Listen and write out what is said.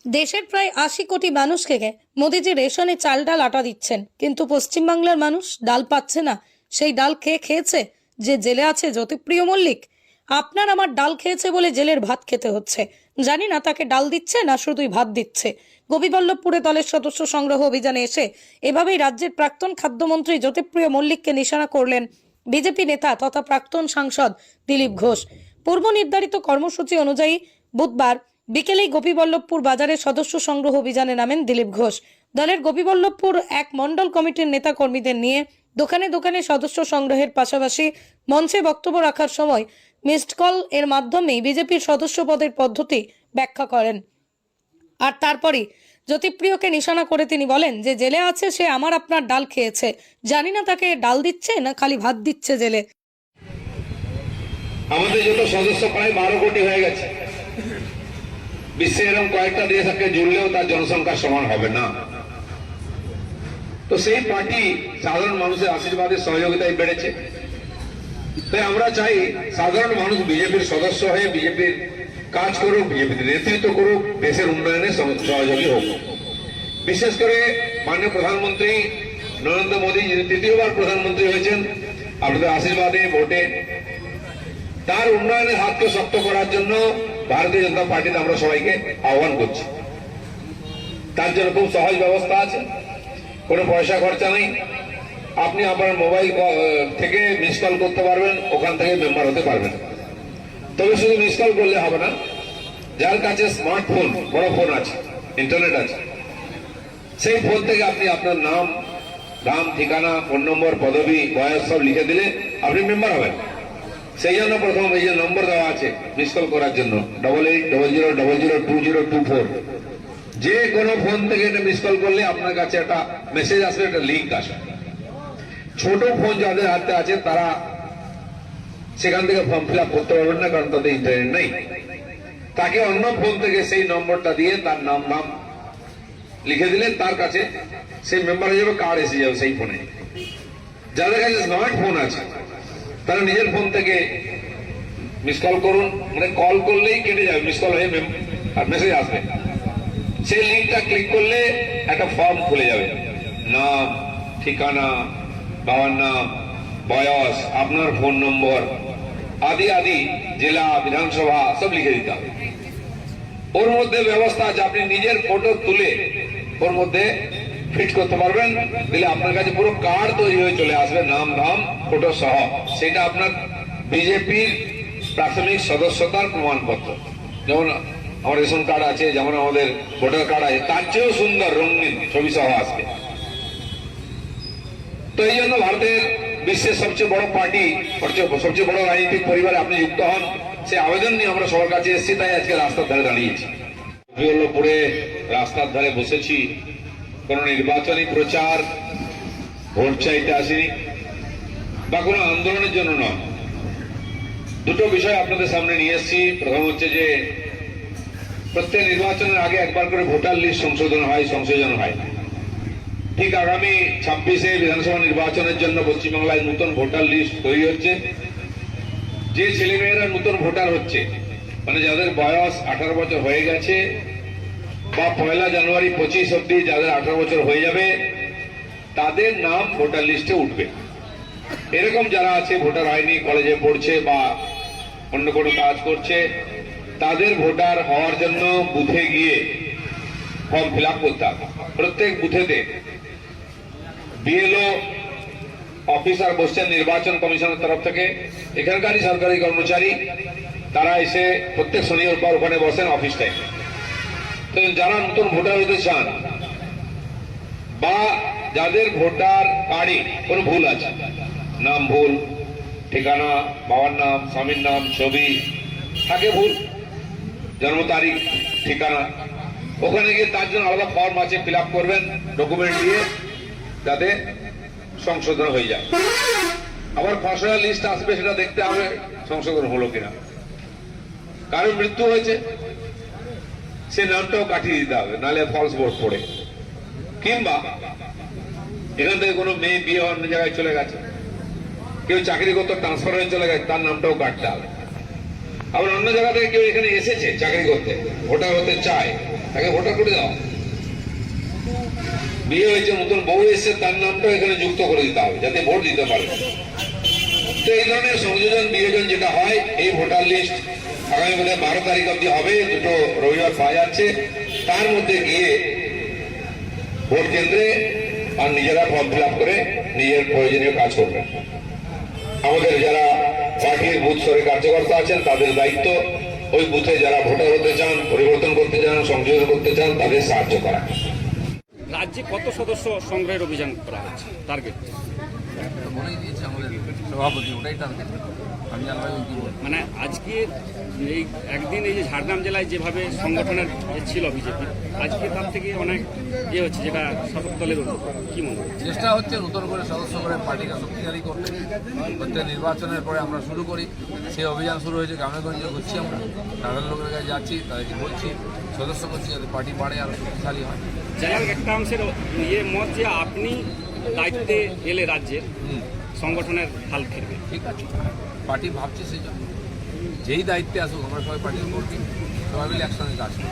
দেশের প্রায় ৮০ কোটি মানুষকে মোদিজি রেশনে চাল ডাল আটা দিচ্ছেন, কিন্তু পশ্চিমবাংলার মানুষ ডাল পাচ্ছে না। সেই ডাল খেয়েছে যে জেলে আছে জ্যোতিপ্রিয় মল্লিক। আপনার আমার ডাল খেয়েছে বলে জেলের ভাত খেতে হচ্ছে। জানি না তাকে ডাল দিচ্ছে না শুধুই ভাত দিচ্ছে। গোপীবল্লভপুরে দলের সদস্য সংগ্রহ অভিযানে এসে এভাবেই রাজ্যের প্রাক্তন খাদ্যমন্ত্রী জ্যোতিপ্রিয় মল্লিককে নিশানা করলেন বিজেপি নেতা তথা প্রাক্তন সাংসদ দিলীপ ঘোষ। পূর্ব নির্ধারিত কর্মসূচি অনুযায়ী বুধবার বিকেলেই গোপীবল্লভপুর বাজারে সদস্য সংগ্রহ অভিযানে নামেন দিলীপ ঘোষ। দলের গোপীবল্লভপুর এক মণ্ডল কমিটির নেতা কর্মীদের নিয়ে দোকানে দোকানে সদস্য সংগ্রহের পাশাপাশি মঞ্চে বক্তব্য রাখার সময় মিসড কল এর মাধ্যমেই বিজেপির সদস্য পদের পদ্ধতি ব্যাখ্যা করেন। আর তারপরই জ্যোতিপ্রিয়কে নিশানা করে তিনি বলেন যে জেলে আছে সে আমার আপনার ডাল খেয়েছে। জানি না তাকে ডাল দিচ্ছে না খালি ভাত দিচ্ছে জেলে। আমাদের যত সদস্য প্রায় 12 কোটি হয়ে গেছে। বিশ্বে এরকম কয়েকটা দেশ আজকে জুড়লেও তার জনসংখ্যার সমান হবে না। তো সেই পার্টি সাধারণ মানুষের আশীর্বাদের সহযোগিতায় বেড়েছে। তাই আমরা চাই সাধারণ মানুষ বিজেপির সদস্য হয়ে বিজেপির কাজ করুক, বিজেপির নেতৃত্ব করুক, দেশের উন্নয়নে সহযোগী হোক। বিশেষ করে মাননীয় প্রধানমন্ত্রী নরেন্দ্র মোদী, যিনি তৃতীয়বার প্রধানমন্ত্রী হয়েছেন আপনাদের আশীর্বাদে ভোটে, তার উন্নয়নের হাতকে শক্ত করার জন্য ভারতীয় জনতা পার্টিতে আমরা সবাইকে আহ্বান করছি। তার জন্য খুব সহজ ব্যবস্থা আছে, কোনো পয়সা খরচা নেই। আপনি আপনার মোবাইল থেকে মিস কল করতে পারবেন, ওখান থেকে মেম্বার হতে পারবেন। তবে শুধু মিস কল করলে হবে না, যার কাছে স্মার্টফোন, বড় ফোন আছে, ইন্টারনেট আছে, সেই ফোন থেকে আপনি আপনার নাম, ঠিকানা, ফোন নম্বর, পদবি, বয়স সব লিখে দিলে আপনি মেম্বার হবেন। সেই জন্য প্রথম এই যে নম্বর দেওয়া আছে মিস কল করার জন্য 8800002024, যে কোনো ফোন থেকে এটা মিস কল করলে আপনার কাছে একটা মেসেজ আসবে, একটা লিঙ্ক আসবে। ছোট ফোন যাদের হাতে আছে তারা সেখান থেকে ফর্ম ফিল আপ করতে পারবেন না, কারণ তাদের ইন্টারনেট নেই। তাকে অন্য ফোন থেকে সেই নম্বরটা দিয়ে তার নাম লিখে দিলে তার কাছে সেই মেম্বার হয়ে যাবে, কার্ড এসে যাবে সেই ফোনে। যাদের কাছে স্মার্টফোন আছে তারা নিজের ফোন থেকে মিস কল করুন, মানে কল করলেই কেটে যাবে, মিস কল হয়ে মেসেজ আসবে। সেই লিঙ্কটা ক্লিক করলে একটা ফর্ম খুলে যাবে, নাম, ঠিকানা, বাবার নাম, বয়স, আপনার ফোন নম্বর আদি আদি, জেলা, বিধানসভা সব লিখে দিতে হবে। ওর মধ্যে ব্যবস্থা আছে, আপনি নিজের ফটো তুলে ওর মধ্যে ফিট করতে পারবেন, দিলে আপনার কাছে পুরো কার্ড তৈরি হয়ে চলে আসবে, নাম, ফটো সহ। সেটা আপনার বিজেপির প্রাথমিক সদস্যতার প্রমাণপত্র। যেমন আমার রেশন কার্ড আছে, যেমন আমাদের ভোটার কার্ড আছে, তার চেয়েও সুন্দর রঙিন ছবি সহ আসবে। তো এই জন্য ভারতের বিশ্বের সবচেয়ে বড় পার্টি, সবচেয়ে বড় রাজনৈতিক পরিবারে আপনি যুক্ত হন, সে আবেদন নিয়ে আমরা সবার কাছে এসেছি। তাই আজকে রাস্তার ধারে দাঁড়িয়েছি, গোপীবল্লভপুরে রাস্তার ধারে বসেছি। কোন নির্বাচনী প্রচার, ভোট চাইতে আসিনি বা কোনো আন্দোলনের জন্য নয়। দুটো বিষয় আপনাদের সামনে নিয়ে এসেছি। প্রথম হচ্ছে যে প্রত্যেক নির্বাচনের আগে একবার করে ভোটার লিস্ট সংশোধন হয়। ঠিক আগামী 26-এ বিধানসভা নির্বাচনের জন্য পশ্চিমবাংলায় নতুন ভোটার লিস্ট তৈরি হচ্ছে। যে ছেলেমেয়েরা নতুন ভোটার হচ্ছে, মানে যাদের বয়স 18 বছর হয়ে গেছে বা 1 জানুয়ারি 25 অব্দি যাদের 18 বছর হয়ে যাবে, তাদের নাম ভোটার লিস্টে উঠবে। এরকম যারা আছে, ভোটার হয়নি, কলেজে পড়ছে বা অন্য কোনো কাজ করছে, তাদের ভোটার হওয়ার জন্য বুথে গিয়ে ফর্ম ফিল আপ করতে হবে। প্রত্যেক বুথেতে বিএলও অফিসার বসছেন নির্বাচন কমিশনের তরফ থেকে, এখানকারই সরকারি কর্মচারী, তারা এসে প্রত্যেক শনিবার পর ওখানে বসেন অফিস টাইম। তো যারা নতুন ভোটার হতে চান বা যাদের ভোটার কার্ডে কোনো ভুল আছে, নাম ভুল, ঠিকানা, বাবার নাম, স্বামীর নাম, ছবি থাকে ভুল, জন্ম তারিখ, ঠিকানা, ওখানে গিয়ে তার জন্য আলাদা ফর্ম আছে, ফিল আপ করবেন ডকুমেন্ট দিয়ে, যাতে সংশোধন হয়ে যায়। আবার খসড়া লিস্ট আসবে, সেটা দেখতে হবে সংশোধন হলো কিনা। কারোর মৃত্যু হয়েছে, সে নামটাও কাটিয়ে দিতে হবে, নাহলে ফলস ভোট পড়ে। কিংবা এখান থেকে কোনো মেয়ে বিয়ে অন্য জায়গায় চলে গেছে, কেউ চাকরি করতে ট্রান্সফার হয়ে চলে গেছে, তার নামটাও কাটতে হবে। আবার অন্য জায়গা থেকে কেউ এখানে এসেছে চাকরি করতে, ভোটার হতে চায়, তাকে ভোটার করে দাও। বিয়ে হয়েছে, নতুন বউ এসেছে, তার নামটাও এখানে যুক্ত করে দিতে হবে যাতে ভোট দিতে পারে। তো এই ধরনের সংযোজন বিয়োজন যেটা হয়, এই ভোটার লিস্ট আগামী বোধহয় 12 তারিখ অব্দি হবে, দুটো রবিবার পাওয়া যাচ্ছে। তার মধ্যে গিয়ে ভোট কেন্দ্রে আর নিজেরা ফর্ম ফিল আপ করে নিজের প্রয়োজনীয় কাজ করবেন। আমাদের যারা পার্টির বুথ স্তরে কার্যকর্তা আছেন তাদের দায়িত্ব ওই বুথে যারা ভোটার হতে চান, পরিবর্তন করতে চান, সংযোজন করতে চান, তাদের সাহায্য করা। রাজ্যে কত সদস্য সংগ্রহের অভিযান করা হচ্ছে টার্গেট? বলেই দিয়েছে আমাদের সভাপতি, ওটাই টার্গেট। আমি জানবো কি বলবো। মানে আজকে এই একদিন এই যে ঝাড়গ্রাম জেলায় যেভাবে সংগঠনের ছিল বিজেপি, আজকে তার থেকে অনেক হচ্ছে, যেটা শাসক দলের কি মনে হয়? চেষ্টা হচ্ছে নতুন করে সদস্য করে পার্টিকে শক্তিশালী করতে। প্রত্যেক নির্বাচনের পরে আমরা শুরু করি, সেই অভিযান শুরু হয়েছে। গ্রামে গঞ্জে ঘুরছি, আমরা সাধারণ লোকের কাছে যাচ্ছি, তাদেরকে বলছি, সদস্য করছি যাতে পার্টি বাড়ে, আরও শক্তিশালী হয়। জেলার একটা অংশের মত যে আপনি দায়িত্বে এলে রাজ্যের সংগঠনের হাল ফিরবে। ঠিক আছে, পার্টি ভাবছে সেই জন্য যেই দায়িত্বে আসুক আমরা সবাই পার্টির ভোট দিই, সবাই মিলে একসঙ্গে কাজ করি।